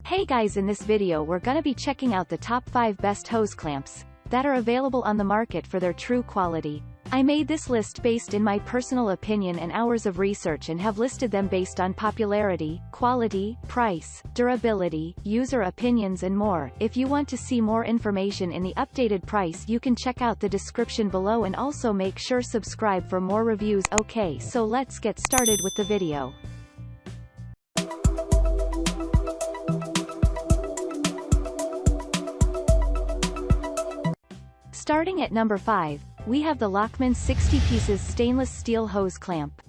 Hey guys, in this video we're gonna be checking out the top 5 best hose clamps that are available on the market for their true quality. I made this list based in my personal opinion and hours of research and have listed them based on popularity, quality, price, durability, user opinions and more. If you want to see more information in the updated price, you can check out the description below and also make sure subscribe for more reviews. Okay, so let's get started with the video. Starting at number 5, we have the Lachman 60 pieces stainless steel hose clamp.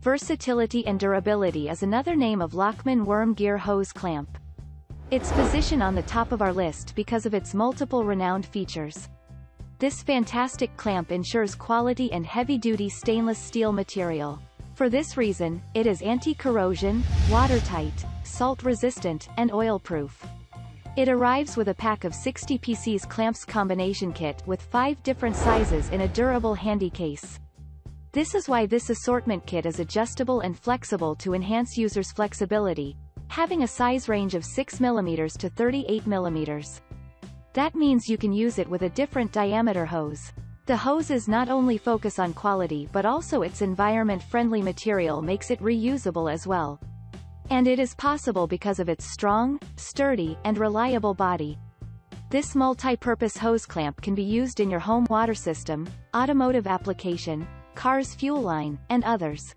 Versatility and durability is another name of Lachman worm gear hose clamp. Its position on the top of our list because of its multiple renowned features. This fantastic clamp ensures quality and heavy-duty stainless steel material. For this reason, it is anti-corrosion, watertight, salt-resistant, and oil-proof. It arrives with a pack of 60 pieces clamps combination kit with 5 different sizes in a durable handy case. This is why this assortment kit is adjustable and flexible to enhance users' flexibility, having a size range of 6mm to 38mm. That means you can use it with a different diameter hose. The hoses not only focus on quality but also its environment-friendly material makes it reusable as well. And it is possible because of its strong, sturdy, and reliable body. This multi-purpose hose clamp can be used in your home water system, automotive application, car's fuel line, and others.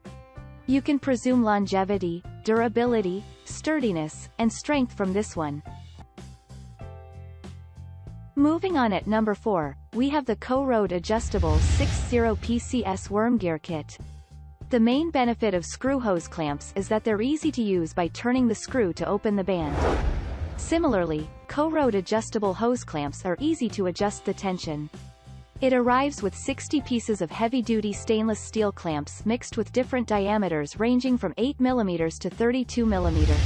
You can presume longevity, durability, sturdiness, and strength from this one. Moving on at number 4, we have the Coroad adjustable 60 PCS worm gear kit. The main benefit of screw hose clamps is that they're easy to use by turning the screw to open the band. Similarly, Coroad adjustable hose clamps are easy to adjust the tension. It arrives with 60 pieces of heavy-duty stainless steel clamps mixed with different diameters ranging from 8mm to 32mm.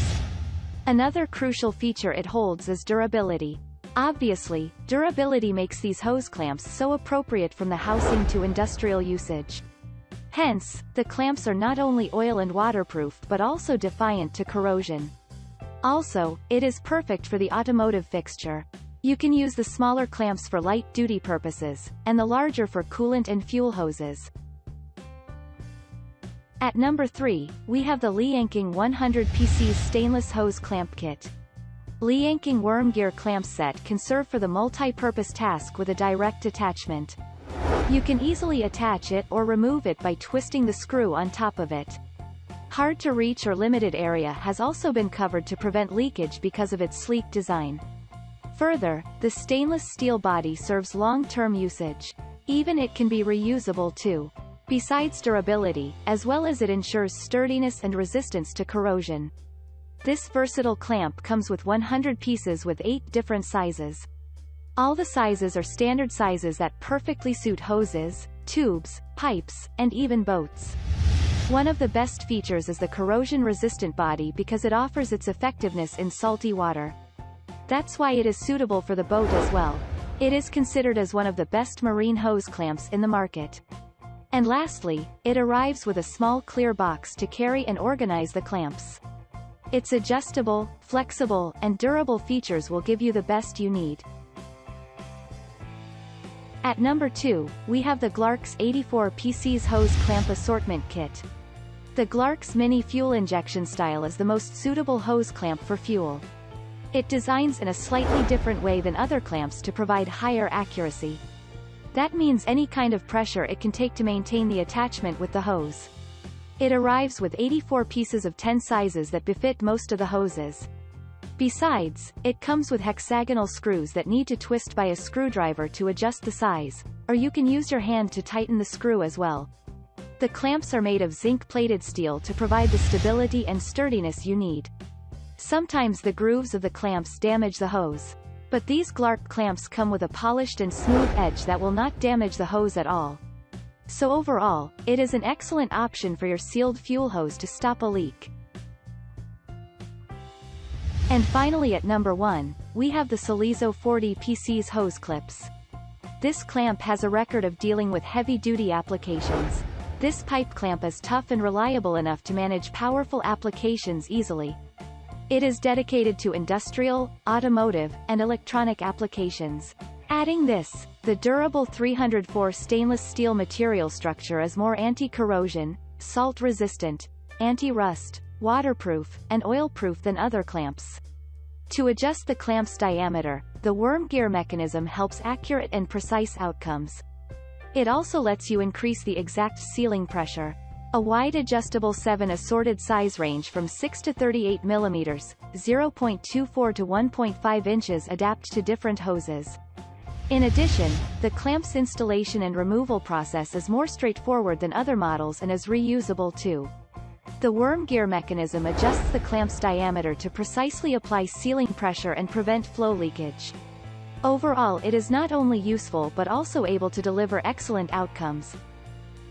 Another crucial feature it holds is durability. Obviously, durability makes these hose clamps so appropriate from the housing to industrial usage. Hence, the clamps are not only oil and waterproof but also defiant to corrosion. Also, it is perfect for the automotive fixture. You can use the smaller clamps for light-duty purposes, and the larger for coolant and fuel hoses. At number 3, we have the Leanking 100 pieces stainless hose clamp kit. Leanking worm gear clamp set can serve for the multi-purpose task with a direct attachment. You can easily attach it or remove it by twisting the screw on top of it. Hard to reach or limited area has also been covered to prevent leakage because of its sleek design. Further, the stainless steel body serves long-term usage. Even it can be reusable too. Besides durability, as well as it ensures sturdiness and resistance to corrosion. This versatile clamp comes with 100 pieces with 8 different sizes. All the sizes are standard sizes that perfectly suit hoses, tubes, pipes, and even boats. One of the best features is the corrosion-resistant body because it offers its effectiveness in salty water. That's why it is suitable for the boat as well. It is considered as one of the best marine hose clamps in the market. And lastly, it arrives with a small clear box to carry and organize the clamps. Its adjustable, flexible, and durable features will give you the best you need. At number 2, we have the Glarks 84 pieces hose clamp assortment kit. The Glarks mini fuel injection style is the most suitable hose clamp for fuel. It designs in a slightly different way than other clamps to provide higher accuracy. That means any kind of pressure it can take to maintain the attachment with the hose. It arrives with 84 pieces of 10 sizes that befit most of the hoses. Besides, it comes with hexagonal screws that need to twist by a screwdriver to adjust the size, or you can use your hand to tighten the screw as well. The clamps are made of zinc-plated steel to provide the stability and sturdiness you need. Sometimes the grooves of the clamps damage the hose. But these Glark clamps come with a polished and smooth edge that will not damage the hose at all. So overall, it is an excellent option for your sealed fuel hose to stop a leak. And finally at number 1, we have the Selizo 40 pieces hose clips. This clamp has a record of dealing with heavy-duty applications. This pipe clamp is tough and reliable enough to manage powerful applications easily. It is dedicated to industrial, automotive, and electronic applications. Adding this, the durable 304 stainless steel material structure is more anti-corrosion, salt-resistant, anti-rust, waterproof, and oil-proof than other clamps. To adjust the clamp's diameter, the worm gear mechanism helps accurate and precise outcomes. It also lets you increase the exact sealing pressure. A wide adjustable 7 assorted size range from 6 to 38 mm, 0.24 to 1.5 inches adapt to different hoses. In addition, the clamp's installation and removal process is more straightforward than other models and is reusable too. The worm gear mechanism adjusts the clamp's diameter to precisely apply sealing pressure and prevent flow leakage. Overall, it is not only useful but also able to deliver excellent outcomes.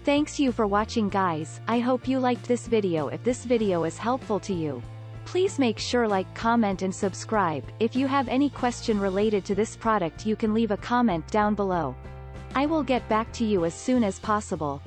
Thanks you for watching, guys. I hope you liked this video. If this video is helpful to you, please make sure like, comment and subscribe. If you have any question related to this product, you can leave a comment down below. I will get back to you as soon as possible.